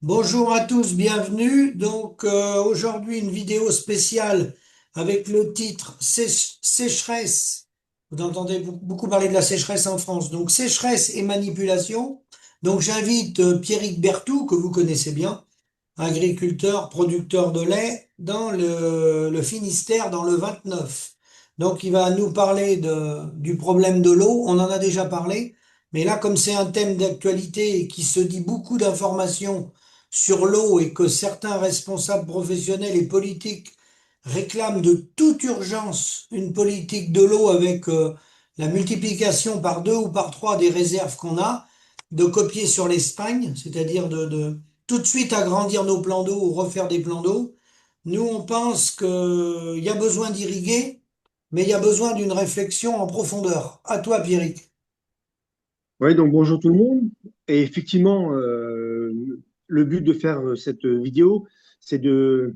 Bonjour à tous, bienvenue. Aujourd'hui une vidéo spéciale avec le titre Sécheresse. Vous entendez beaucoup parler de la sécheresse en France. Donc sécheresse et manipulation. Donc j'invite Pierrick Berthou, que vous connaissez bien, agriculteur, producteur de lait dans le Finistère, dans le 29. Donc il va nous parler du problème de l'eau. On en a déjà parlé, mais là comme c'est un thème d'actualité et qui se dit beaucoup d'informations sur l'eau et que certains responsables professionnels et politiques réclament de toute urgence une politique de l'eau avec la multiplication par deux ou par trois des réserves qu'on a, de copier sur l'Espagne, c'est-à-dire de tout de suite agrandir nos plans d'eau ou refaire des plans d'eau. Nous, on pense qu'il y a besoin d'irriguer, mais il y a besoin d'une réflexion en profondeur. À toi, Pierrick. Oui, donc bonjour tout le monde. Et effectivement, le but de faire cette vidéo, c'est de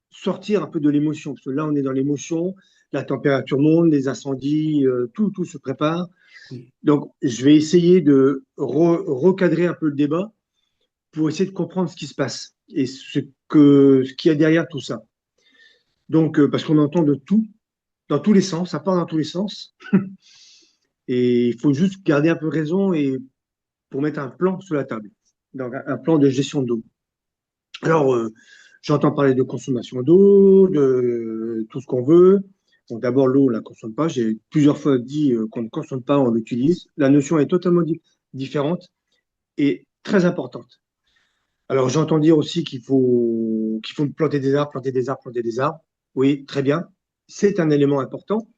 sortir un peu de l'émotion. Parce que là, on est dans l'émotion, la température monte, les incendies, tout se prépare. Oui. Donc, je vais essayer de recadrer un peu le débat pour essayer de comprendre ce qui se passe et ce qu'il y a derrière tout ça. Donc, parce qu'on entend de tout, dans tous les sens, ça part dans tous les sens. Et il faut juste garder un peu raison et pour mettre un plan sur la table, donc un plan de gestion d'eau. Alors, j'entends parler de consommation d'eau, de tout ce qu'on veut. Bon, d'abord, l'eau, on ne la consomme pas. J'ai plusieurs fois dit qu'on ne consomme pas, on l'utilise. La notion est totalement différente et très importante. Alors, j'entends dire aussi qu'il faut planter des arbres, planter des arbres, planter des arbres. Oui, très bien. C'est un élément important.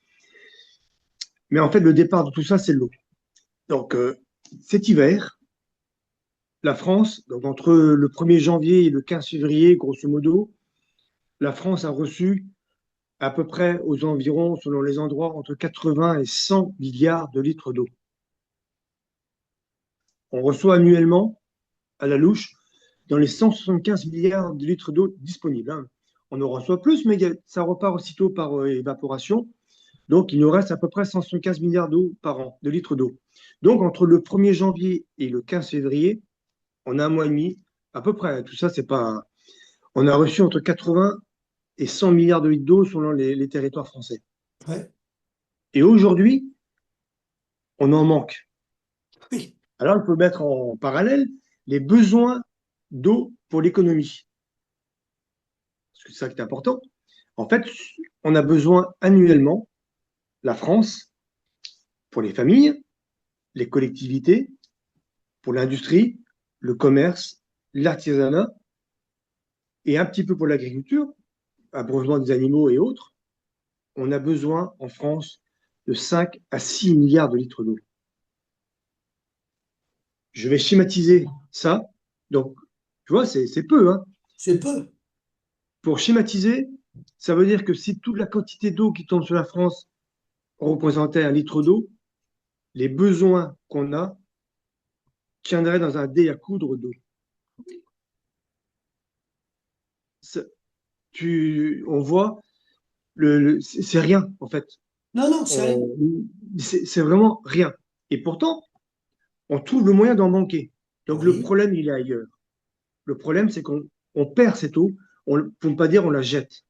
Mais en fait, le départ de tout ça, c'est l'eau. Donc, cet hiver, la France, donc entre le 1er janvier et le 15 février, grosso modo, la France a reçu à peu près aux environs, selon les endroits, entre 80 et 100 milliards de litres d'eau. On reçoit annuellement, à la louche, dans les 175 milliards de litres d'eau disponibles, hein. On en reçoit plus, mais ça repart aussitôt par évaporation. Donc, il nous reste à peu près 175 milliards d'eau par an, de litres d'eau. Donc, entre le 1er janvier et le 15 février, on a un mois et demi, à peu près. Tout ça, c'est pas. On a reçu entre 80 et 100 milliards de litres d'eau selon les territoires français. Ouais. Et aujourd'hui, on en manque. Oui. Alors, on peut mettre en parallèle les besoins d'eau pour l'économie. Parce que c'est ça qui est important. En fait, on a besoin annuellement, la France, pour les familles, les collectivités, pour l'industrie, le commerce, l'artisanat et un petit peu pour l'agriculture, abreuvement des animaux et autres. On a besoin en France de 5 à 6 milliards de litres d'eau. Je vais schématiser ça. Donc, tu vois, c'est peu, hein. C'est peu. Pour schématiser, ça veut dire que si toute la quantité d'eau qui tombe sur la France représentait un litre d'eau, les besoins qu'on a tiendraient dans un dé à coudre d'eau. Ça- on voit, c'est rien, en fait. Non, non, c'est rien. On- c'est vraiment rien. Et pourtant, on trouve le moyen d'en manquer. Donc le Oui. problème, il est ailleurs. Le problème, c'est qu'on perd cette eau, pour ne pas dire on la jette.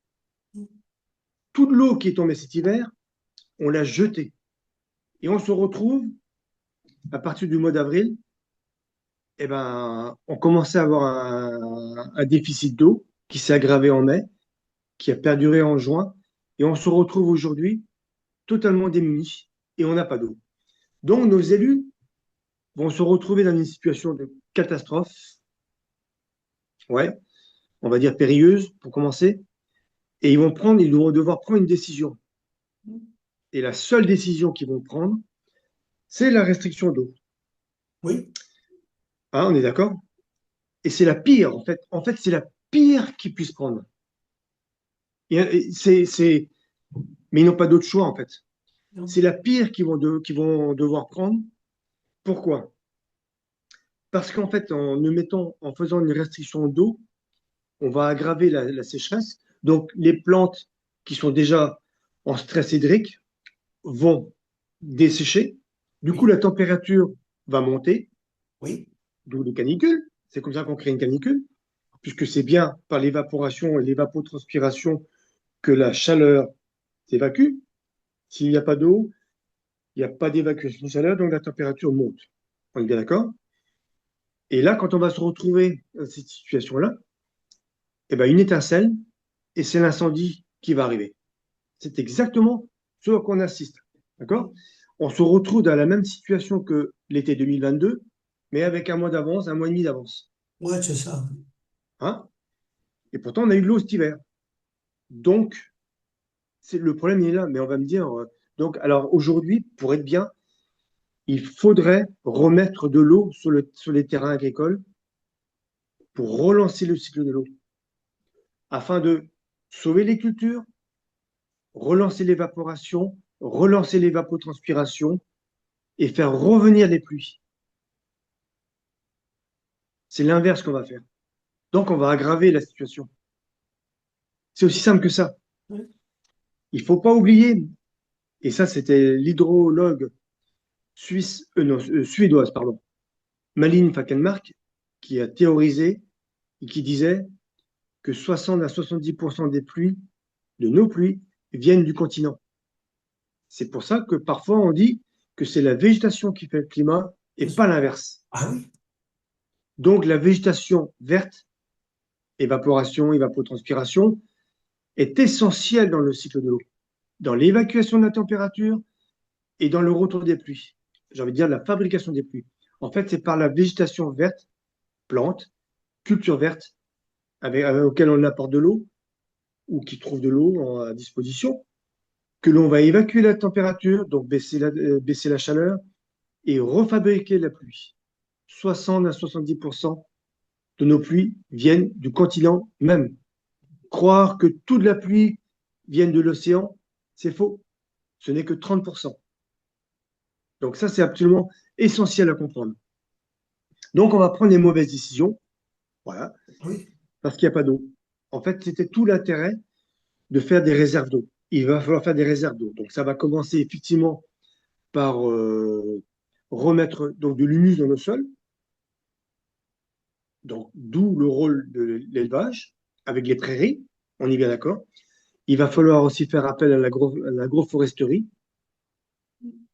Toute l'eau qui est tombée cet hiver, on l'a jetée. Et on se retrouve, à partir du mois d'avril, eh ben, on commençait à avoir un déficit d'eau qui s'est aggravé en mai, qui a perduré en juin, et on se retrouve aujourd'hui totalement démunis et on n'a pas d'eau. Donc nos élus vont se retrouver dans une situation de catastrophe, ouais, on va dire périlleuse pour commencer, et ils vont devoir prendre une décision. Et la seule décision qu'ils vont prendre, c'est la restriction d'eau. Oui. Hein, on est d'accord? Et c'est la pire, en fait. En fait, c'est la pire qu'ils puissent prendre. Mais ils n'ont pas d'autre choix, en fait. Non. C'est la pire qu'ils vont devoir prendre. Pourquoi? Parce qu'en fait, en faisant une restriction d'eau, on va aggraver la sécheresse. Donc, les plantes qui sont déjà en stress hydrique vont dessécher. Du coup, Oui. la température va monter, Oui. d'où les canicules. C'est comme ça qu'on crée une canicule. puisque c'est bien par l'évaporation et l'évapotranspiration que la chaleur s'évacue. S'il n'y a pas d'eau, il n'y a pas d'évacuation de chaleur, donc la température monte. On est bien d'accord? Et là, quand on va se retrouver dans cette situation-là, eh ben, une étincelle, et c'est l'incendie qui va arriver. C'est exactement ce à quoi on assiste. D'accord? On se retrouve dans la même situation que l'été 2022, mais avec un mois d'avance, un mois et demi d'avance. Ouais, c'est ça. Hein? Et pourtant, on a eu de l'eau cet hiver. Donc, le problème il est là. Mais on va me dire, donc, alors aujourd'hui, pour être bien, il faudrait remettre de l'eau sur les terrains agricoles pour relancer le cycle de l'eau, afin de sauver les cultures, relancer l'évaporation, relancer l'évapotranspiration et faire revenir les pluies. C'est l'inverse qu'on va faire. Donc, on va aggraver la situation. C'est aussi simple que ça. Ouais. Il ne faut pas oublier, et ça, c'était l'hydrologue suédoise, pardon, Malin Falkenmark, qui a théorisé et qui disait que 60 à 70% des pluies, de nos pluies, viennent du continent. C'est pour ça que parfois on dit que c'est la végétation qui fait le climat et pas l'inverse. Ah oui, Donc la végétation verte, évaporation, évapotranspiration, est essentielle dans le cycle de l'eau, dans l'évacuation de la température et dans le retour des pluies. J'ai envie de dire la fabrication des pluies. En fait, c'est par la végétation verte, plantes, cultures vertes, auxquelles on apporte de l'eau ou qui trouvent de l'eau à disposition, que l'on va évacuer la température, donc baisser la chaleur et refabriquer la pluie. 60 à 70% de nos pluies viennent du continent même. Croire que toute la pluie vient de l'océan, c'est faux. Ce n'est que 30%. Donc ça, c'est absolument essentiel à comprendre. Donc on va prendre les mauvaises décisions, voilà, oui. parce qu'il n'y a pas d'eau. En fait, c'était tout l'intérêt de faire des réserves d'eau. Il va falloir faire des réserves d'eau. Donc ça va commencer effectivement par remettre donc, de l'humus dans le sol, donc d'où le rôle de l'élevage avec les prairies, on est bien d'accord. Il va falloir aussi faire appel à l'agroforesterie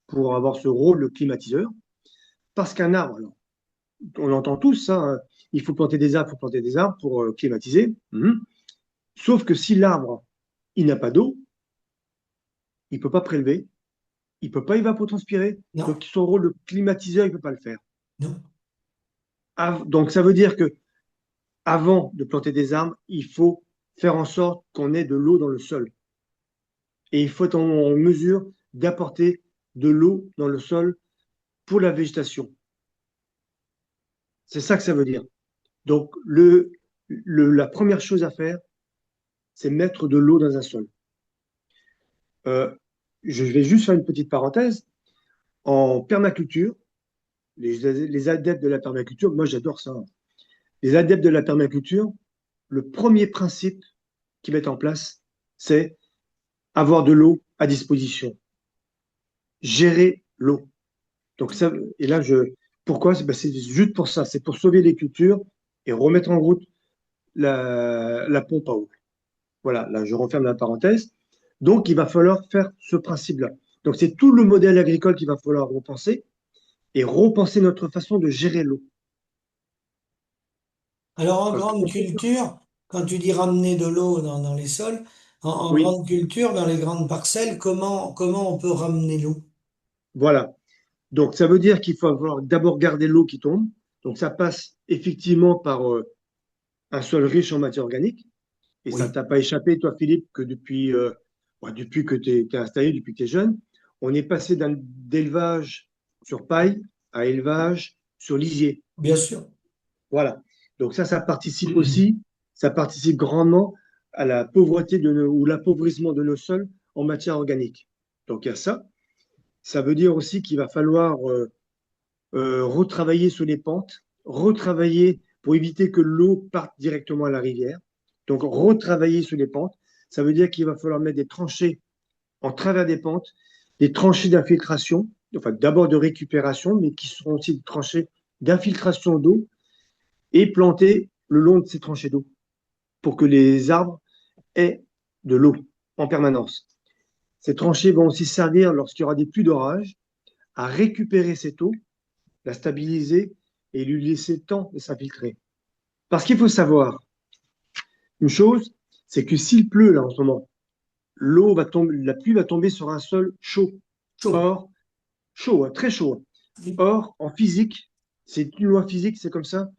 pour avoir ce rôle de climatiseur, parce qu'un arbre, alors, on entend tous ça, hein, il faut planter des arbres, il faut planter des arbres pour climatiser. Sauf que si l'arbre, il n'a pas d'eau, il ne peut pas prélever, il ne peut pas évapotranspirer, Non, donc son rôle de climatiseur, il ne peut pas le faire. non. Donc ça veut dire que avant de planter des arbres, il faut faire en sorte qu'on ait de l'eau dans le sol. Et il faut être en mesure d'apporter de l'eau dans le sol pour la végétation. C'est ça que ça veut dire. Donc, la première chose à faire, c'est mettre de l'eau dans un sol. Euh, je vais juste faire une petite parenthèse. En permaculture, les adeptes de la permaculture, moi j'adore ça, hein. Les adeptes de la permaculture, le premier principe qu'ils mettent en place, c'est avoir de l'eau à disposition. Gérer l'eau. Donc ça, et là, pourquoi? C'est juste pour ça, c'est pour sauver les cultures et remettre en route la pompe à eau. Voilà, là, je referme la parenthèse. Donc, il va falloir faire ce principe-là. Donc, c'est tout le modèle agricole qu'il va falloir repenser et repenser notre façon de gérer l'eau. Alors en Parce que, grande culture, quand tu dis ramener de l'eau dans les sols, en oui, grande culture, dans les grandes parcelles, comment on peut ramener l'eau? voilà. Donc, ça veut dire qu'il faut avoir d'abord garder l'eau qui tombe. Donc, ça passe effectivement par un sol riche en matière organique. Et ça Oui, t'a pas échappé, toi, Philippe, que depuis que tu es installé, depuis que tu es jeune, on est passé d'élevage sur paille à élevage sur lisier. bien sûr. Voilà. Donc ça participe aussi, ça participe grandement à la pauvreté ou l'appauvrissement de nos sols en matière organique. Donc il y a ça. Ça veut dire aussi qu'il va falloir retravailler sur les pentes, retravailler pour éviter que l'eau parte directement à la rivière. Donc, retravailler sur les pentes. Ça veut dire qu'il va falloir mettre des tranchées en travers des pentes, des tranchées d'infiltration, enfin d'abord de récupération, mais qui seront aussi des tranchées d'infiltration d'eau et planter le long de ces tranchées d'eau pour que les arbres aient de l'eau en permanence. Ces tranchées vont aussi servir, lorsqu'il y aura des pluies d'orage, à récupérer cette eau, la stabiliser et lui laisser le temps de s'infiltrer. Parce qu'il faut savoir une chose, c'est que s'il pleut là en ce moment, l'eau va tomber, la pluie va tomber sur un sol chaud. Chaud. Or, chaud, hein, très chaud. Or, en physique, c'est une loi physique, c'est comme ça.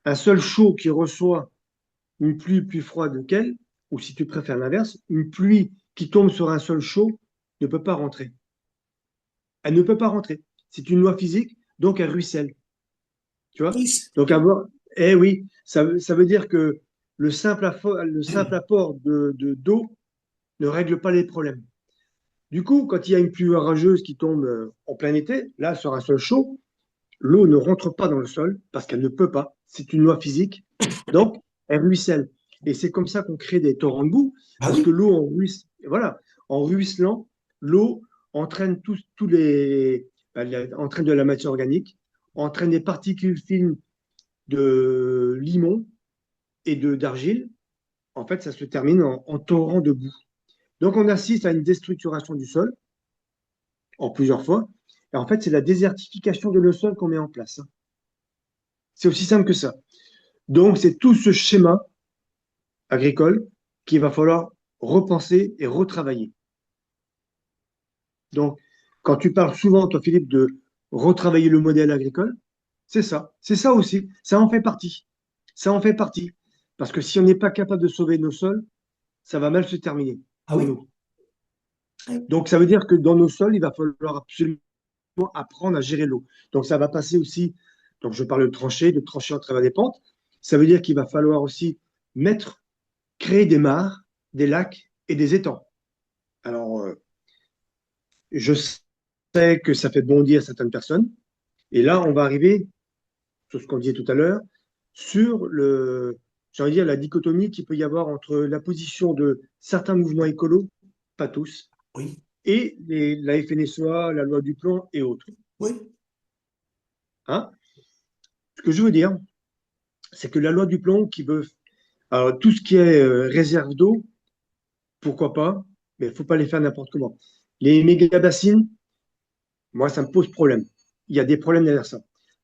Un sol chaud qui reçoit une pluie plus froide qu'elle, ou si tu préfères l'inverse, une pluie qui tombe sur un sol chaud ne peut pas rentrer. Elle ne peut pas rentrer. C'est une loi physique, donc elle ruisselle. Tu vois? Oui, Donc, avoir, eh oui, ça veut dire que le simple apport d'eau ne règle pas les problèmes. Du coup, quand il y a une pluie orageuse qui tombe en plein été, là, sur un sol chaud, l'eau ne rentre pas dans le sol parce qu'elle ne peut pas. C'est une loi physique. Donc, elle ruisselle. Et c'est comme ça qu'on crée des torrents de boue, ah parce que oui, l'eau, voilà, en ruisselant, l'eau entraîne tous les, entraîne de la matière organique, entraîne des particules fines de limon et d'argile. En fait, ça se termine en torrent de boue. Donc, on assiste à une déstructuration du sol en plusieurs fois. Et en fait, c'est la désertification de le sol qu'on met en place, hein. C'est aussi simple que ça. Donc, c'est tout ce schéma agricole qu'il va falloir repenser et retravailler. Donc, quand tu parles souvent, toi, Philippe, de retravailler le modèle agricole, c'est ça. C'est ça aussi. Ça en fait partie. Ça en fait partie. Parce que si on n'est pas capable de sauver nos sols, ça va mal se terminer ah pour oui. nous. Donc, ça veut dire que dans nos sols, il va falloir absolument apprendre à gérer l'eau. Donc, ça va passer aussi, donc je parle de trancher en travers des pentes. Ça veut dire qu'il va falloir aussi créer des mares, des lacs et des étangs. Alors, je sais que ça fait bondir certaines personnes. Et là, on va arriver, sur ce qu'on disait tout à l'heure, sur j'ai envie de dire, la dichotomie qu'il peut y avoir entre la position de certains mouvements écolos, pas tous, Oui, et la FNSEA, la loi du plan et autres. oui, Hein? Ce que je veux dire, c'est que la loi du plan qui veut. Alors, tout ce qui est réserve d'eau, pourquoi pas, mais il ne faut pas les faire n'importe comment. Les méga-bassines, moi, ça me pose problème. Il y a des problèmes derrière ça.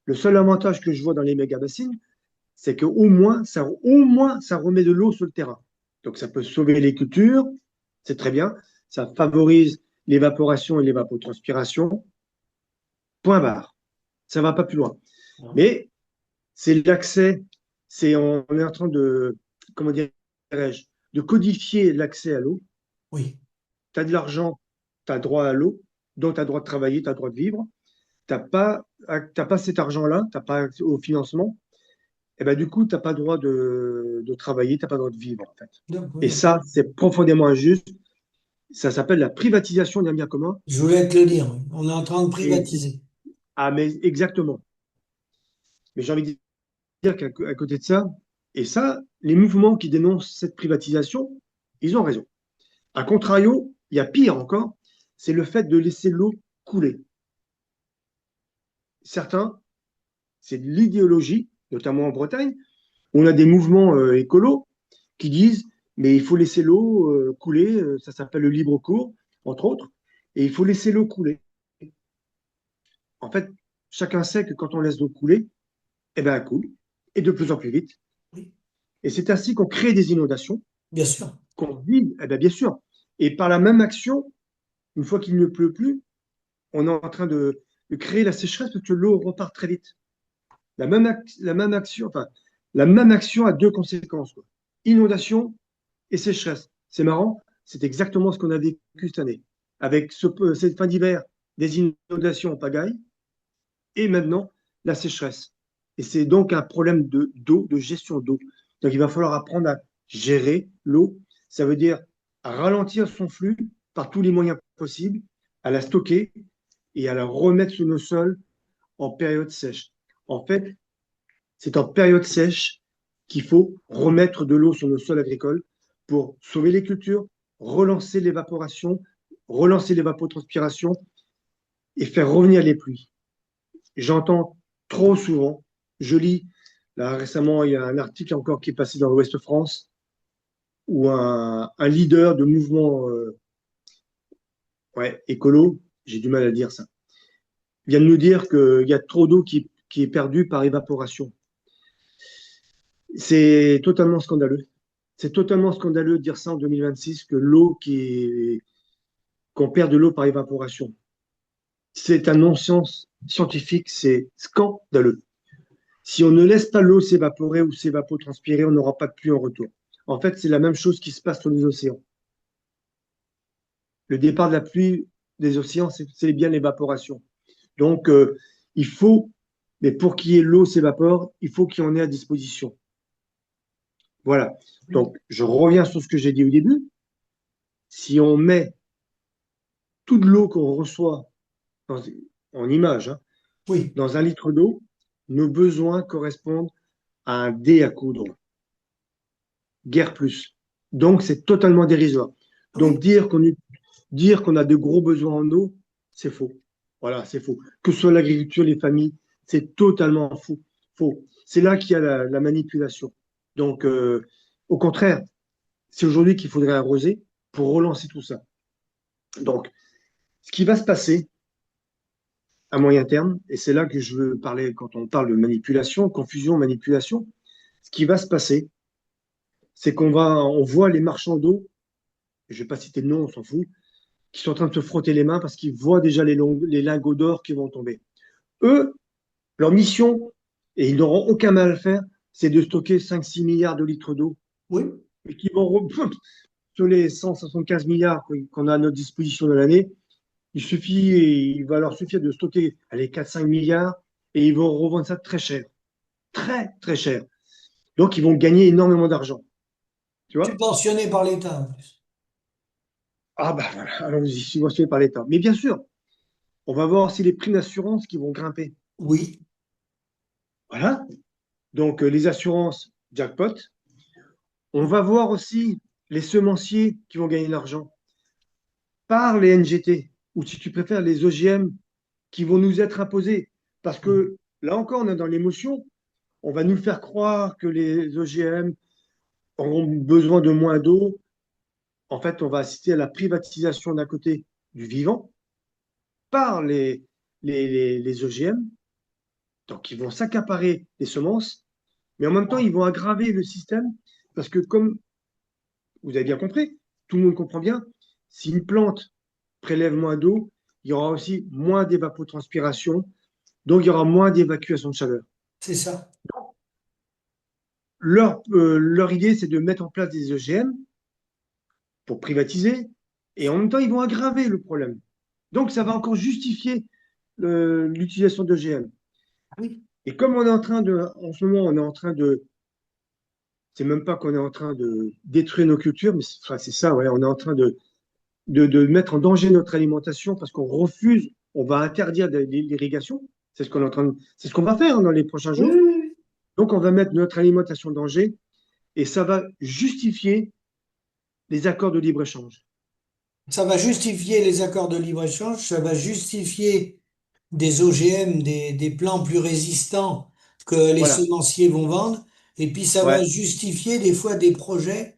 Le seul avantage que je vois dans les méga-bassines, c'est qu'au moins, ça remet de l'eau sur le terrain. Donc, ça peut sauver les cultures, c'est très bien. Ça favorise l'évaporation et l'évapotranspiration. Point barre. Ça ne va pas plus loin. Mais c'est l'accès, on est en train de, comment dirais-je, de codifier l'accès à l'eau. oui. Tu as de l'argent, tu as droit à l'eau, donc tu as droit de travailler, tu as droit de vivre. T'as pas cet argent-là, tu n'as pas accès au financement, et ben du coup, tu n'as pas le droit de travailler, tu n'as pas le droit de vivre, en fait. Donc, Et oui. ça, c'est profondément injuste. Ça s'appelle la privatisation d'un bien commun. Je voulais te le dire, oui. On est en train de Et, privatiser. mais exactement. Mais j'ai envie de dire qu'à côté de ça, et ça, les mouvements qui dénoncent cette privatisation, ils ont raison. A contrario, il y a pire encore, c'est le fait de laisser l'eau couler. Certains, c'est de l'idéologie, notamment en Bretagne. On a des mouvements écolos qui disent mais il faut laisser l'eau couler, ça s'appelle le libre cours, entre autres, et il faut laisser l'eau couler. En fait, chacun sait que quand on laisse l'eau couler, eh ben, elle coule, et de plus en plus vite. Oui, Et c'est ainsi qu'on crée des inondations, bien sûr. qu'on vide, eh ben, bien sûr. Et par la même action, une fois qu'il ne pleut plus, on est en train de créer la sécheresse parce que l'eau repart très vite. Enfin, la même action a deux conséquences, quoi. Inondation et sécheresse. C'est marrant, c'est exactement ce qu'on a vécu cette année. Avec cette fin d'hiver, des inondations en pagaille, et maintenant la sécheresse. Et c'est donc un problème d'eau, de gestion d'eau. Donc il va falloir apprendre à gérer l'eau. Ça veut dire à ralentir son flux par tous les moyens possibles, à la stocker et à la remettre sur nos sols en période sèche. En fait, c'est en période sèche qu'il faut remettre de l'eau sur nos sols agricoles pour sauver les cultures, relancer l'évaporation, relancer l'évapotranspiration et faire revenir les pluies. J'entends trop souvent, je lis Là, récemment, il y a un article encore qui est passé dans l'Ouest France où un leader de mouvement ouais, écolo, j'ai du mal à dire ça, vient de nous dire qu'il y a trop d'eau qui est perdue par évaporation. C'est totalement scandaleux. C'est totalement scandaleux de dire ça en 2026, que qu'on perd de l'eau par évaporation. C'est un non-sens scientifique, c'est scandaleux. Si on ne laisse pas l'eau s'évaporer ou s'évapotranspirer, on n'aura pas de pluie en retour. En fait, c'est la même chose qui se passe sur les océans. Le départ de la pluie des océans, c'est bien l'évaporation. Donc, il faut, mais pour qu'il y ait l'eau s'évapore, il faut qu'il y en ait à disposition. Voilà. Donc, je reviens sur ce que j'ai dit au début. Si on met toute l'eau qu'on reçoit dans- en image, hein, Oui, dans un litre d'eau, nos besoins correspondent à un dé à coudre, guère plus. Donc, c'est totalement dérisoire. Donc, oui, dire qu'on a de gros besoins en eau, c'est faux. Voilà, c'est faux. Que ce soit l'agriculture, les familles, c'est totalement faux. Faux. C'est là qu'il y a la manipulation. Donc, au contraire, c'est aujourd'hui qu'il faudrait arroser pour relancer tout ça. Donc, ce qui va se passer à moyen terme, et c'est là que je veux parler quand on parle de manipulation, confusion, manipulation, ce qui va se passer, c'est on voit les marchands d'eau, je ne vais pas citer de nom, on s'en fout, qui sont en train de se frotter les mains parce qu'ils voient déjà les lingots d'or qui vont tomber. Eux, leur mission, et ils n'auront aucun mal à le faire, c'est de stocker 5-6 milliards de litres d'eau, oui, et qui vont, sur les 175 milliards qu'on a à notre disposition de l'année, il va leur suffire de stocker les 4-5 milliards et ils vont revendre ça très cher. Très, très cher. Donc, ils vont gagner énormément d'argent. Tu vois? subventionné par l'État en plus. Ah, bah voilà, allons-y, subventionné par l'État. Mais bien sûr, on va voir aussi les prix d'assurance qui vont grimper. Oui, Voilà. Donc, les assurances, jackpot. On va voir aussi les semenciers qui vont gagner de l'argent par les NGT, ou si tu préfères, les OGM qui vont nous être imposés. Parce que là encore, on est dans l'émotion. On va nous faire croire que les OGM auront besoin de moins d'eau. En fait, on va assister à la privatisation d'un côté du vivant par les OGM. Donc, ils vont s'accaparer les semences, mais en même temps, ils vont aggraver le système parce que, comme vous avez bien compris, tout le monde comprend bien, si une plante prélève moins d'eau, il y aura aussi moins d'évapotranspiration, donc il y aura moins d'évacuation de chaleur. c'est ça. Leur idée, c'est de mettre en place des OGM pour privatiser, et en même temps, ils vont aggraver le problème. Donc, ça va encore justifier l'utilisation d'OGM. Oui, Et comme en ce moment, on est en train de, c'est même pas qu'on est en train de détruire nos cultures, mais enfin, c'est ça, ouais, on est en train de mettre en danger notre alimentation parce qu'on refuse, on va interdire l'irrigation. C'est ce qu'on va faire hein, dans les prochains oui, jours. oui, oui. Donc, on va mettre notre alimentation en danger et ça va justifier les accords de libre-échange. Ça va justifier les accords de libre-échange, ça va justifier des OGM, des plants plus résistants que les Voilà. semenciers vont vendre, et puis ça va Ouais. justifier des fois des projets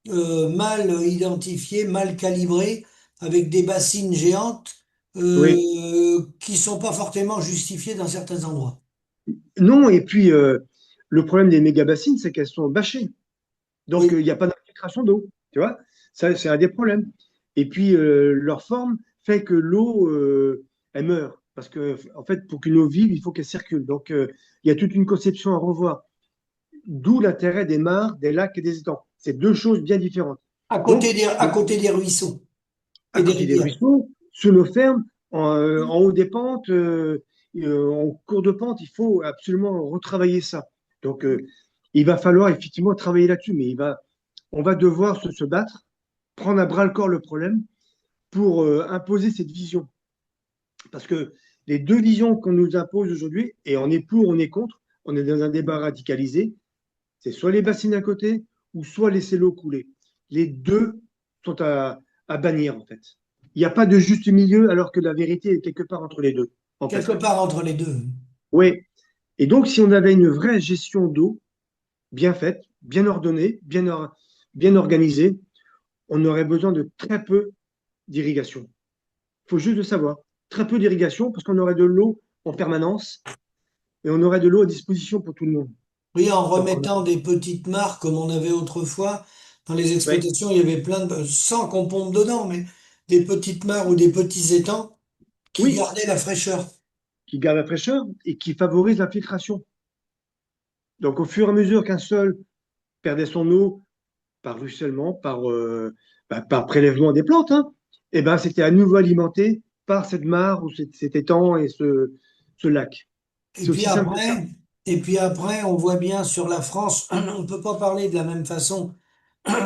mal identifiés, mal calibrés, avec des bassines géantes Oui. qui sont pas fortement justifiées dans certains endroits. Non, et puis le problème des méga-bassines, c'est qu'elles sont bâchées. Donc, Oui, il n'y a pas d'infiltration d'eau. Tu vois? Ça, c'est un des problèmes. Et puis, leur forme fait que l'eau, elle meurt. Parce que, en fait, pour qu'une eau vive, il faut qu'elle circule. Donc, il y a toute une conception à revoir. D'où l'intérêt des mares, des lacs et des étangs. C'est deux choses bien différentes. Donc, à côté des ruisseaux à et des côté des rivières. ruisseaux, sous nos fermes, en haut des pentes, en cours de pente, il faut absolument retravailler ça. Donc, il va falloir effectivement travailler là-dessus, mais on va devoir se battre, prendre à bras le corps le problème pour imposer cette vision. Parce que les deux visions qu'on nous impose aujourd'hui, et on est pour, on est contre, on est dans un débat radicalisé, c'est soit les bassines à côté ou soit laisser l'eau couler. Les deux sont à bannir, en fait. Il n'y a pas de juste milieu alors que la vérité est quelque part entre les deux, en Quelque fait. part entre les deux. Oui. Et donc, si on avait une vraie gestion d'eau bien faite, bien ordonnée, bien organisée, on aurait besoin de très peu d'irrigation. Il faut juste le savoir. Très peu d'irrigation parce qu'on aurait de l'eau en permanence et on aurait de l'eau à disposition pour tout le monde. Oui, en Donc, remettant des petites mares comme on avait autrefois, dans les ouais, exploitations, il y avait plein de, sans qu'on pompe dedans, mais des petites mares ou des petits étangs qui oui, gardaient la fraîcheur. qui garde la fraîcheur et qui favorise l'infiltration. Donc, au fur et à mesure qu'un sol perdait son eau par ruissellement, par prélèvement des plantes, hein, et ben, c'était à nouveau alimenté par cette mare ou cet étang et ce lac. Et C'est puis aussi simple que ça. après, et puis après, on voit bien sur la France, on ne peut pas parler de la même façon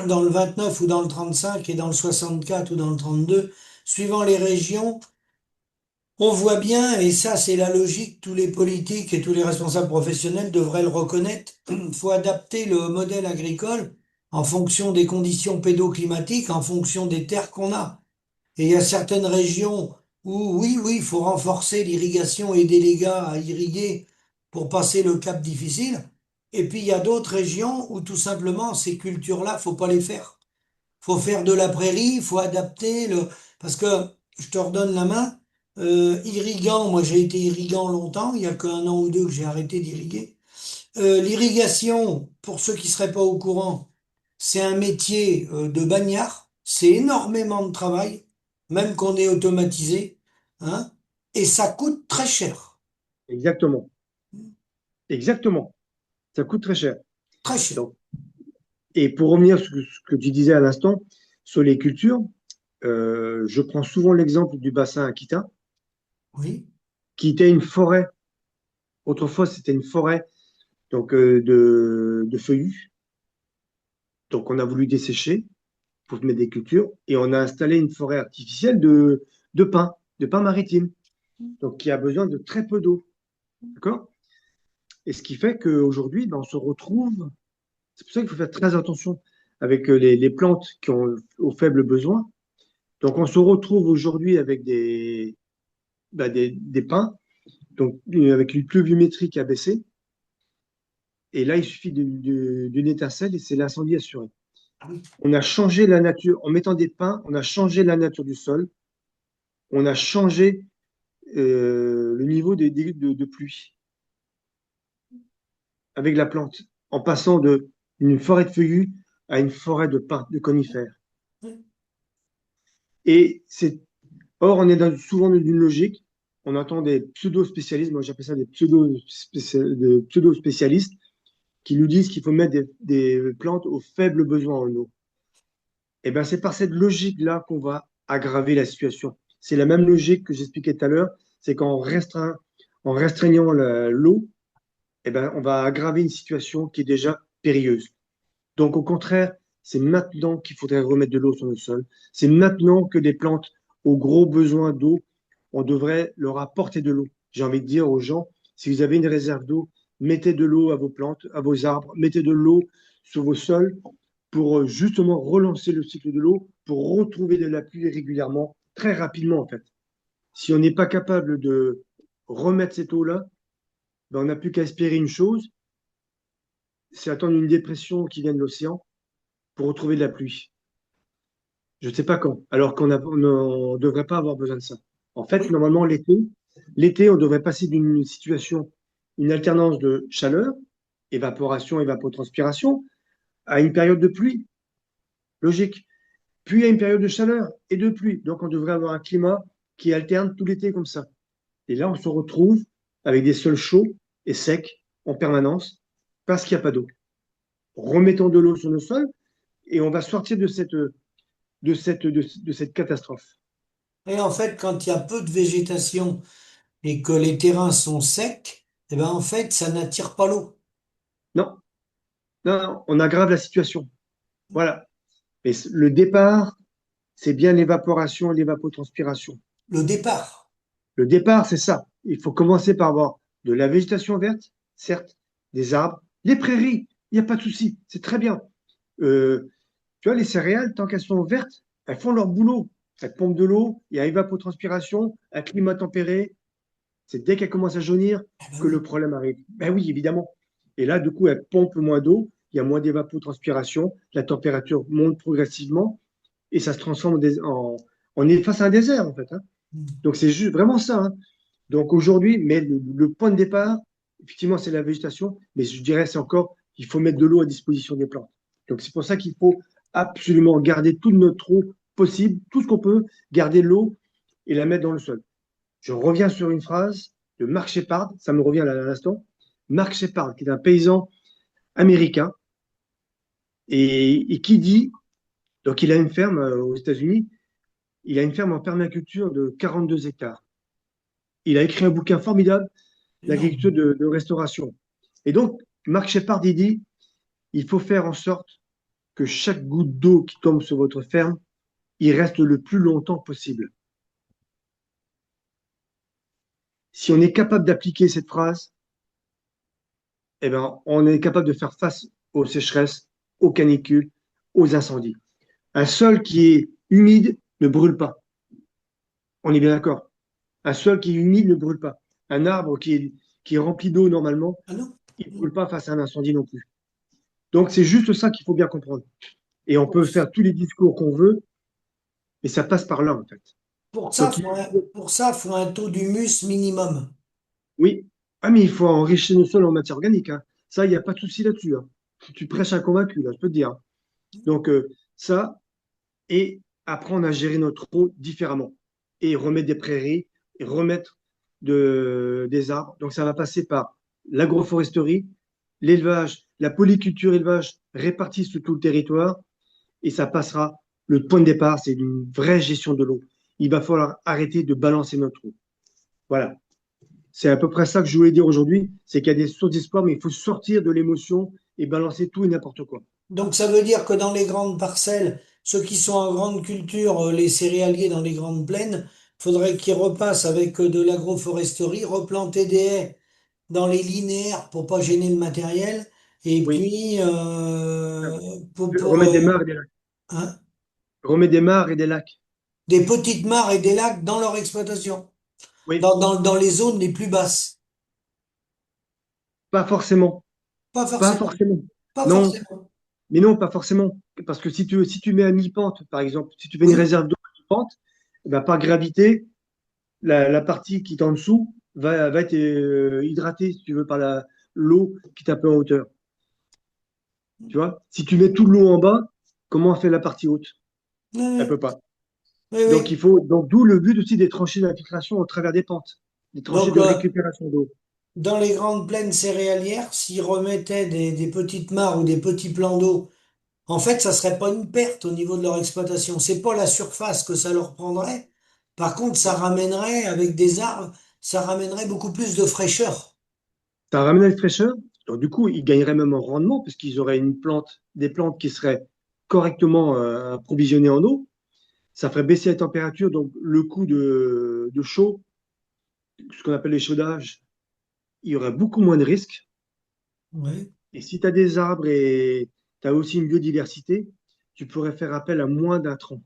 dans le 29 ou dans le 35 et dans le 64 ou dans le 32, suivant les régions. On voit bien, et ça c'est la logique, tous les politiques et tous les responsables professionnels devraient le reconnaître, il faut adapter le modèle agricole en fonction des conditions pédoclimatiques, en fonction des terres qu'on a. Et il y a certaines régions où, oui, oui, il faut renforcer l'irrigation, aider les gars à irriguer pour passer le cap difficile. Et puis il y a d'autres régions où tout simplement ces cultures-là, faut pas les faire. Faut faire de la prairie, faut adapter le, parce que je te redonne la main. Irriguant, moi j'ai été irriguant longtemps, il y a qu'un an ou deux que j'ai arrêté d'irriguer. L'irrigation, pour ceux qui seraient pas au courant, c'est un métier de bagnard. C'est énormément de travail, même qu'on est automatisé, hein, et ça coûte très cher, Exactement. Exactement. Ça coûte très cher. très cher. Donc, et pour revenir sur ce que tu disais à l'instant, sur les cultures, je prends souvent l'exemple du bassin Aquitaine, Oui, qui était une forêt. Autrefois, c'était une forêt donc, de feuillus. Donc, on a voulu dessécher pour mettre des cultures et on a installé une forêt artificielle de pins maritimes, donc qui a besoin de très peu d'eau. D'accord? Et ce qui fait qu'aujourd'hui, ben, on se retrouve. C'est pour ça qu'il faut faire très attention avec les plantes qui ont aux faibles besoins. Donc, on se retrouve aujourd'hui avec des pins, donc avec une pluviométrie qui a baissé. Et là, il suffit d'une étincelle et c'est l'incendie assuré. oui. On a changé la nature, en mettant des pins, on a changé la nature du sol, on a changé le niveau de pluie avec la plante, en passant d'une forêt de feuillus à une forêt de pins, de conifères. Et or, on est souvent dans une logique, on entend des pseudo-spécialistes, moi j'appelle ça des pseudo-spécialistes, qui nous disent qu'il faut mettre des plantes aux faibles besoins en eau. Et bien, c'est par cette logique-là qu'on va aggraver la situation. C'est la même logique que j'expliquais tout à l'heure, c'est en restreignant l'eau, eh ben, on va aggraver une situation qui est déjà périlleuse. Donc, au contraire, c'est maintenant qu'il faudrait remettre de l'eau sur le sol. C'est maintenant que des plantes aux gros besoins d'eau, on devrait leur apporter de l'eau. J'ai envie de dire aux gens, si vous avez une réserve d'eau, mettez de l'eau à vos plantes, à vos arbres, mettez de l'eau sur vos sols pour justement relancer le cycle de l'eau, pour retrouver de la pluie régulièrement, très rapidement en fait. Si on n'est pas capable de remettre cette eau-là, ben, on n'a plus qu'à espérer une chose, c'est attendre une dépression qui vient de l'océan pour retrouver de la pluie. Je ne sais pas quand, alors on ne devrait pas avoir besoin de ça. En fait, Oui. normalement, l'été, on devrait passer d'une situation, une alternance de chaleur, évaporation, évapotranspiration, à une période de pluie. Logique. Puis à une période de chaleur et de pluie. Donc, on devrait avoir un climat qui alterne tout l'été comme ça. Et là, on se retrouve avec des sols chauds et secs en permanence parce qu'il n'y a pas d'eau. Remettons de l'eau sur le sol et on va sortir de cette catastrophe. Et en fait, quand il y a peu de végétation et que les terrains sont secs, eh ben en fait, ça n'attire pas l'eau. Non, non, non, on aggrave la situation. Voilà. Mais le départ, c'est bien l'évaporation et l'évapotranspiration. Le départ. Le départ, c'est ça. Il faut commencer par avoir de la végétation verte, certes, des arbres, les prairies, il n'y a pas de souci, c'est très bien. Euh, Tu vois, les céréales, tant qu'elles sont vertes, elles font leur boulot. Elles pompent de l'eau, il y a évapotranspiration, un climat tempéré, C'est dès qu'elle commence à jaunir Ah bah que le oui. problème arrive. Ben oui, évidemment. Et là, du coup, elle pompe moins d'eau, il y a moins d'évapotranspiration, la température monte progressivement et ça se transforme on est face à un désert, en fait, hein. Mm. Donc, c'est juste vraiment ça, hein. Donc, aujourd'hui, mais le point de départ, effectivement, c'est la végétation, mais je dirais, c'est encore, il faut mettre de l'eau à disposition des plantes. Donc, c'est pour ça qu'il faut absolument garder toute notre eau possible, tout ce qu'on peut, garder l'eau et la mettre dans le sol. Je reviens sur une phrase de Mark Shepard, ça me revient à l'instant. Mark Shepard, qui est un paysan américain, et qui dit, donc il a une ferme aux États-Unis, il a une ferme en permaculture de 42 hectares. Il a écrit un bouquin formidable, l'agriculture Énorme. de restauration. Et donc, Mark Shepard, il dit, il faut faire en sorte que chaque goutte d'eau qui tombe sur votre ferme, il reste le plus longtemps possible. Si on est capable d'appliquer cette phrase, eh ben, on est capable de faire face aux sécheresses, aux canicules, aux incendies. Un sol qui est humide ne brûle pas. On est bien d'accord. Un sol qui est humide ne brûle pas. Un arbre qui est rempli d'eau normalement, Ah non? il ne brûle pas face à un incendie non plus. Donc c'est juste ça qu'il faut bien comprendre. Et on Pour, peut faire tous les discours qu'on veut, mais ça passe par là en fait. pour ça, Donc faut un taux d'humus minimum. oui, ah, mais il faut enrichir le sol en matière organique, hein. Ça, il n'y a pas de souci là-dessus, hein. Tu prêches un convaincu, là, je peux te dire. Donc ça, et apprendre à gérer notre eau différemment. Et remettre des prairies, et remettre des arbres. Donc ça va passer par l'agroforesterie, l'élevage, la polyculture élevage répartie sur tout le territoire. Et ça passera, le point de départ, c'est une vraie gestion de l'eau. Il va falloir arrêter de balancer notre eau. Voilà. C'est à peu près ça que je voulais dire aujourd'hui, c'est qu'il y a des sources d'espoir, mais il faut sortir de l'émotion et balancer tout et n'importe quoi. Donc ça veut dire que dans les grandes parcelles, ceux qui sont en grande culture, les céréaliers dans les grandes plaines, faudrait qu'ils repassent avec de l'agroforesterie, replanter des haies dans les linéaires pour pas gêner le matériel, et Oui. puis Remettre des mares et des lacs. hein, Remettre des mares et des lacs. des petites mares et des lacs dans leur exploitation, Oui. dans les zones les plus basses. Pas forcément. Pas Pas forcément, forcément. pas Non, forcément. mais non, pas forcément. Parce que si tu mets à mi-pente, par exemple, si tu fais une Oui, réserve d'eau à mi-pente, eh ben, par gravité, la partie qui est en dessous va être hydratée, si tu veux, par l'eau qui est un peu en hauteur. Tu vois? Si tu mets toute l'eau en bas, comment on fait la partie haute? oui, Elle oui, peut pas. oui, Donc, oui. il faut, donc, d'où le but aussi des tranchées d'infiltration au travers des pentes, des tranchées Donc, de récupération d'eau. dans les grandes plaines céréalières, s'ils remettaient des petites mares ou des petits plans d'eau, en fait, ça serait pas une perte au niveau de leur exploitation. C'est pas la surface que ça leur prendrait. Par contre, ça ramènerait, avec des arbres, ça ramènerait beaucoup plus de fraîcheur. Ça ramène la fraîcheur. Donc, du coup, ils gagneraient même en rendement parce qu'ils auraient des plantes qui seraient correctement approvisionnées en eau. Ça ferait baisser la température, donc le coût de chaud, ce qu'on appelle les chaudages, il y aurait beaucoup moins de risques. Ouais. Et si tu as des arbres et tu as aussi une biodiversité, tu pourrais faire appel à moins d'intrants.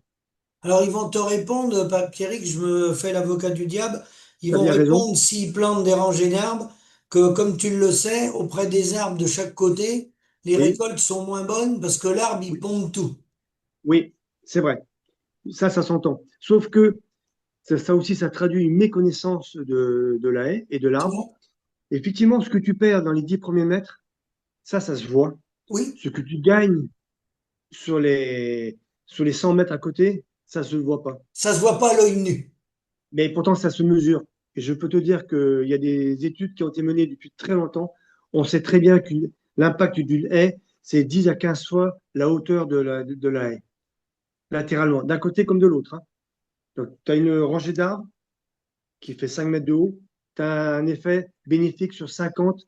Alors, ils vont te répondre, Pierrick, je me fais l'avocat du diable, ils Tu as vont bien raison. répondre s'ils plantent des rangées d'arbres, que comme tu le sais, auprès des arbres de chaque côté, les Oui, récoltes sont moins bonnes parce que l'arbre, il oui, pompe tout. oui, c'est vrai. Ça s'entend. Sauf que ça aussi, ça traduit une méconnaissance de la haie et de Tu l'arbre. vois? Effectivement, ce que tu perds dans les 10 premiers mètres, ça se voit. Oui, Ce que tu gagnes sur sur les 100 mètres à côté, ça se voit pas. ça se voit pas à l'œil nu. Mais pourtant, ça se mesure. Et je peux te dire qu'il y a des études qui ont été menées depuis très longtemps. On sait très bien que l'impact d'une haie, c'est 10 à 15 fois la hauteur de la haie, latéralement, d'un côté comme de l'autre, hein. Donc, tu as une rangée d'arbres qui fait 5 mètres de haut, tu as un effet bénéfique sur 50,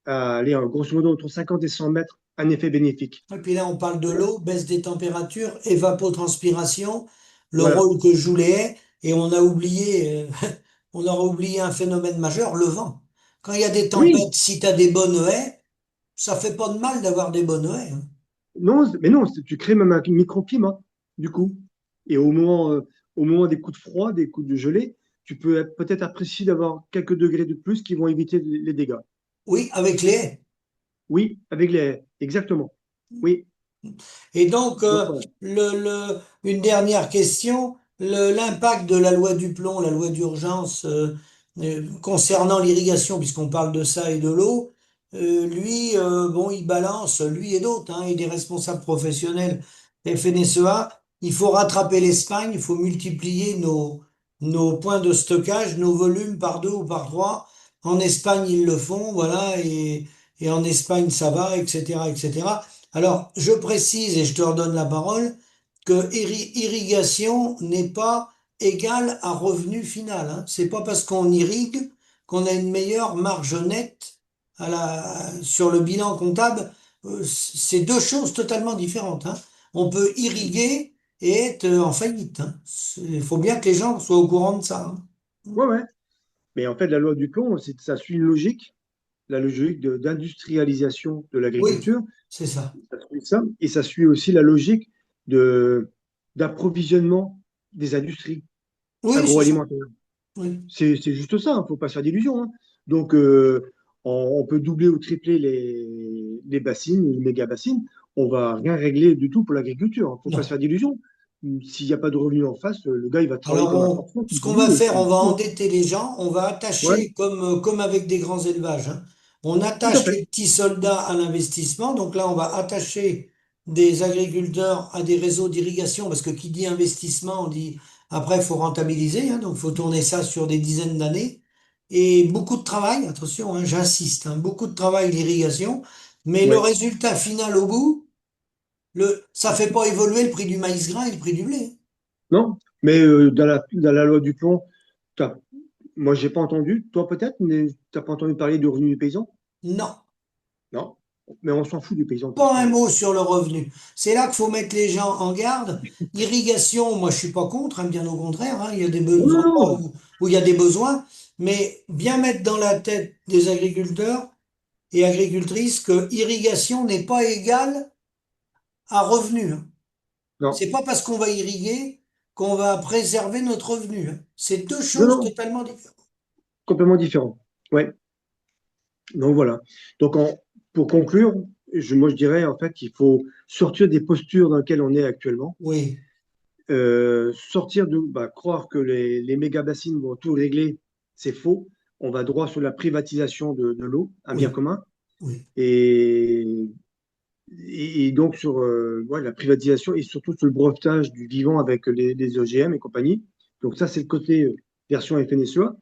allez, grosso modo, entre 50 et 100 mètres, un effet bénéfique. Et puis là, on parle de l'eau, baisse des températures, évapotranspiration, le Voilà. rôle que jouent les haies, et on a oublié, on aura oublié un phénomène majeur, le vent. Quand il y a des Oui, tempêtes, si tu as des bonnes haies, ça fait pas de mal d'avoir des bonnes haies, hein. non, mais non, tu crées même un microclimat, du coup. Et au moment des coups de froid, des coups de gelée, tu peux peut-être apprécier d'avoir quelques degrés de plus qui vont éviter les dégâts. Oui, avec les haies. Oui, avec les... Exactement. Oui. Et donc, Donc, voilà. une dernière question, l'impact de la loi du plomb, la loi d'urgence concernant l'irrigation, puisqu'on parle de ça et de l'eau, lui, bon, il balance, lui et d'autres, hein, et des responsables professionnels FNSEA, il faut rattraper l'Espagne, il faut multiplier nos points de stockage, nos volumes par deux ou par trois. En Espagne, ils le font, voilà, et en Espagne, ça va, etc., etc. Alors, je précise, et je te redonne la parole, que irrigation n'est pas égale à revenu final, hein. C'est pas parce qu'on irrigue qu'on a une meilleure marge nette sur le bilan comptable. C'est deux choses totalement différentes, hein. On peut irriguer et être en faillite, hein. Il faut bien que les gens soient au courant de ça, hein. Ouais, ouais. Mais en fait, la loi du plomb, ça suit une logique, la logique d'industrialisation de Oui, l'agriculture. c'est ça. Ça suit ça. Et ça suit aussi la logique de, d'approvisionnement des industries Oui, c'est ça. agroalimentaires. Oui. C'est juste ça, il ne faut pas se faire d'illusions, hein. Donc, on peut doubler ou tripler les bassines, les méga bassines. On va rien régler du tout pour l'agriculture. Il ne faut pas se Non. faire d'illusions. S'il n'y a pas de revenus en face, le gars, il va travailler Alors, comme un forcené, ce comme tu qu'on dis, va et faire, puis on va c'est tout. endetter les gens, on va Ouais, attacher, comme avec des grands élevages, hein, on tout à attache fait. les petits soldats à l'investissement. Donc là, on va attacher des agriculteurs à des réseaux d'irrigation, parce que qui dit investissement, on dit après, il faut rentabiliser, hein, donc il faut tourner ça sur des dizaines d'années. Et beaucoup de travail, attention, hein, j'insiste, hein, beaucoup de travail l'irrigation, mais le Ouais. résultat final au bout, ça fait pas évoluer le prix du maïs grain et le prix du blé. Non, mais dans la loi du plomb, t'as- moi, j'ai pas entendu, toi peut-être, mais tu n'as pas entendu parler du revenu du paysan? Non. Non. Mais on s'en fout du paysan de toute Pas un façon. mot sur le revenu. C'est là qu'il faut mettre les gens en garde. Irrigation, moi je suis pas contre, hein, bien au contraire, hein, il y a Non, non, endroits non. où il y a des besoins, mais bien mettre dans la tête des agriculteurs et agricultrices que irrigation n'est pas égale à revenu, hein. Non, C'est pas parce qu'on va irriguer qu'on va préserver notre revenu, hein. C'est deux non, choses non, totalement différentes. complètement différent. Ouais. Donc voilà. Donc pour conclure, moi je dirais en fait qu'il faut sortir des postures dans lesquelles on est actuellement, Oui, sortir de croire que les méga bassines vont tout régler, c'est faux. On va droit sur la privatisation de l'eau, un bien oui, commun, oui, et, et donc sur ouais, la privatisation et surtout sur le brevetage du vivant avec les OGM et compagnie. Donc ça c'est le côté version FNSEA.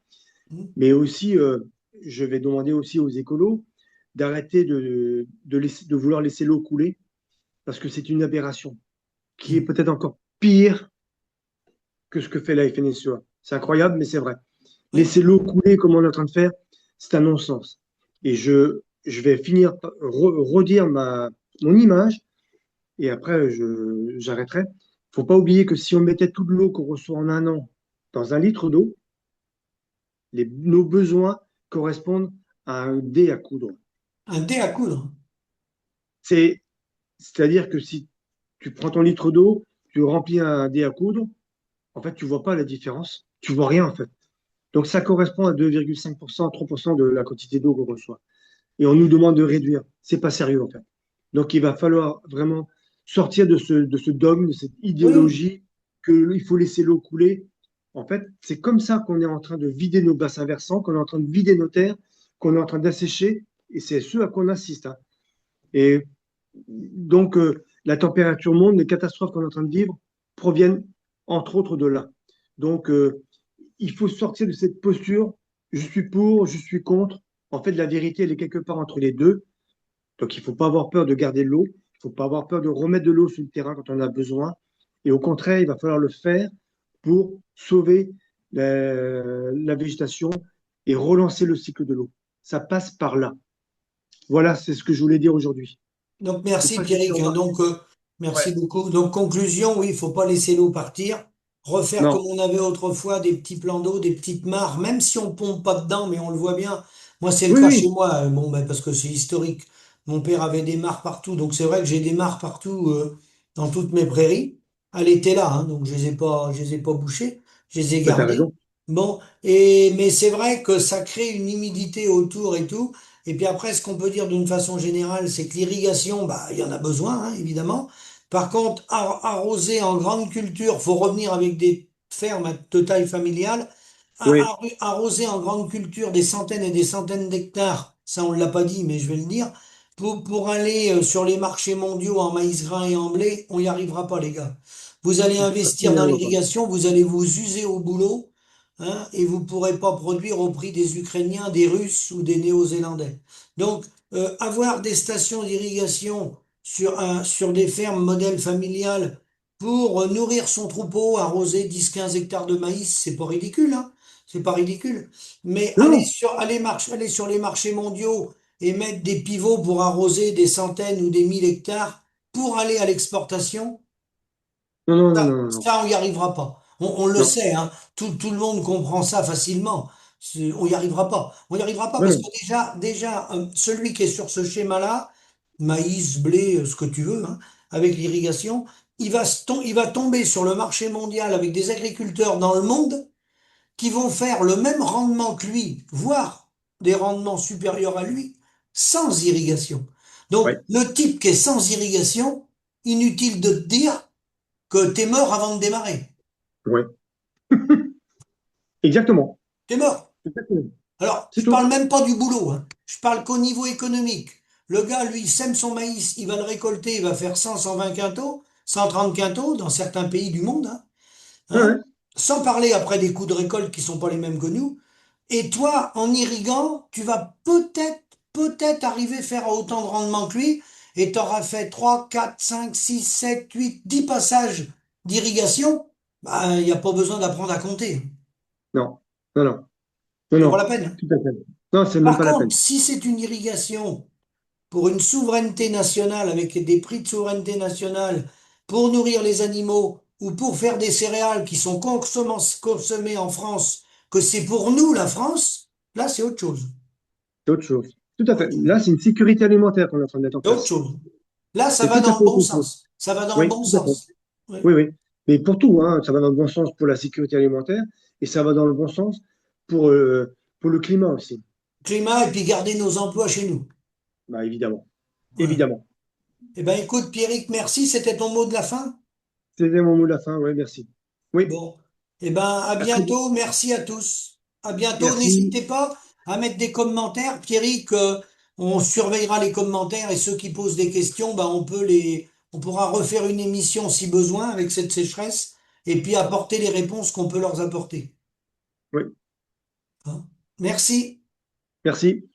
Mais aussi, je vais demander aussi aux écolos d'arrêter de vouloir laisser l'eau couler, parce que c'est une aberration qui est peut-être encore pire que ce que fait la FNSEA. C'est incroyable, mais c'est vrai. oui. Laisser l'eau couler comme on est en train de faire, c'est un non-sens. Et je vais finir par redire mon image, et après j'arrêterai. Il ne faut pas oublier que si on mettait toute l'eau qu'on reçoit en un an dans un litre d'eau, nos besoins correspondent à un dé à coudre. Un dé à coudre. C'est, c'est-à-dire que si tu prends ton litre d'eau, tu remplis un dé à coudre, en fait, tu vois pas la différence. Tu vois rien, en fait. Donc, ça correspond à 2,5%, 3% de la quantité d'eau qu'on reçoit. Et on nous demande de réduire. C'est pas sérieux, en fait. Donc, il va falloir vraiment sortir de ce dogme, de cette Oui, oui. idéologie qu'il faut laisser l'eau couler. En fait, c'est comme ça qu'on est en train de vider nos bassins versants, qu'on est en train de vider nos terres, qu'on est en train d'assécher. Et c'est ce à quoi on assiste, hein. Et donc, la température monte, les catastrophes qu'on est en train de vivre proviennent entre autres de là. Donc, il faut sortir de cette posture, je suis pour, je suis contre. En fait, la vérité, elle est quelque part entre les deux. Donc, il ne faut pas avoir peur de garder de l'eau, il ne faut pas avoir peur de remettre de l'eau sur le terrain quand on en a besoin. Et au contraire, il va falloir le faire pour sauver la végétation et relancer le cycle de l'eau. Ça passe par là. Voilà, c'est ce que je voulais dire aujourd'hui. Donc Je sais merci pas si tu as Pierrick, hein. remarqué. Donc merci Ouais. beaucoup. Donc conclusion, oui, il faut pas laisser l'eau partir. Refaire comme Non. on avait autrefois des petits plans d'eau, des petites mares, même si on pompe pas dedans, mais on le voit bien. Moi, c'est le Oui, cas chez oui, moi, bon, ben, parce que c'est historique. Mon père avait des mares partout, donc c'est vrai que j'ai des mares partout dans toutes mes prairies. Elle était là, hein, donc je les ai pas bouchées, je les ai mais t'as gardées. raison. Bon, mais c'est vrai que ça crée une humidité autour et tout. Et puis après, ce qu'on peut dire d'une façon générale, c'est que l'irrigation, bah, il y en a besoin, hein, évidemment. Par contre, arroser en grande culture, faut revenir avec des fermes de taille familiale. Oui, Arroser en grande culture des centaines et des centaines d'hectares, ça on l'a pas dit, mais je vais le dire, pour aller sur les marchés mondiaux en maïs grain et en blé, on n'y arrivera pas, les gars. Vous allez de toute façon, on investir n'y dans arrivera pas. l'irrigation, vous allez vous user au boulot, hein, et vous ne pourrez pas produire au prix des Ukrainiens, des Russes ou des Néo-Zélandais. Donc, avoir des stations d'irrigation sur des fermes modèles familiales pour nourrir son troupeau, arroser 10-15 hectares de maïs, c'est pas ridicule, hein, c'est pas ridicule. Mais Non, aller sur les marchés mondiaux et mettre des pivots pour arroser des centaines ou des 1000 hectares pour aller à l'exportation, non, non, non, ça, non, non, non. ça, on n'y arrivera pas. On le Non, sait, hein. Tout le monde comprend ça facilement. On n'y arrivera pas. On n'y arrivera pas non, parce non. que déjà, celui qui est sur ce schéma-là, maïs, blé, ce que tu veux, hein, avec l'irrigation, il va tomber sur le marché mondial avec des agriculteurs dans le monde qui vont faire le même rendement que lui, voire des rendements supérieurs à lui, sans irrigation. Donc, Ouais, le type qui est sans irrigation, inutile de te dire que t'es mort avant de démarrer. ouais. Exactement. T'es mort. Exactement. Alors, C'est je tout. parle même pas du boulot, hein. Je parle qu'au niveau économique. Le gars, lui, il sème son maïs, il va le récolter, il va faire 100, 120 quintaux, 130 quintaux dans certains pays du monde, hein, Ouais, hein. ouais. Sans parler après des coûts de récolte qui sont pas les mêmes que nous. Et toi, en irriguant, tu vas peut-être arriver à faire autant de rendement que lui, et tu auras fait 3, 4, 5, 6, 7, 8, 10 passages d'irrigation. Bah, il n'y a pas besoin d'apprendre à compter. Non, non, non, non, Ça vaut la non. peine. Tout à fait. Non, c'est même Par pas la contre, peine. si c'est une irrigation pour une souveraineté nationale, avec des prix de souveraineté nationale, pour nourrir les animaux ou pour faire des céréales qui sont consommées en France, que c'est pour nous la France, là c'est autre chose. C'est autre chose. Tout à fait. Là, c'est une sécurité alimentaire qu'on est en train de mettre en C'est autre place. chose. Là, ça C'est va tout à dans fait le bon autre chose. sens. Ça va dans le Oui, bon tout à fait. sens. Oui. Oui, oui. Mais pour tout, hein, ça va dans le bon sens pour la sécurité alimentaire et ça va dans le bon sens pour le climat aussi. Climat et puis garder nos emplois chez nous. Bah, évidemment. Ouais. Évidemment. Eh ben, écoute, Pierrick, merci. C'était ton mot de la fin? C'était mon mot de la fin. Oui, merci. Oui, Bon, eh ben, à à très vite. bientôt. Merci à tous. À bientôt. Merci. N'hésitez pas à mettre des commentaires. Pierrick, on surveillera les commentaires et ceux qui posent des questions, ben, on pourra refaire une émission si besoin avec cette sécheresse et puis apporter les réponses qu'on peut leur apporter. Oui, Hein. Merci. merci.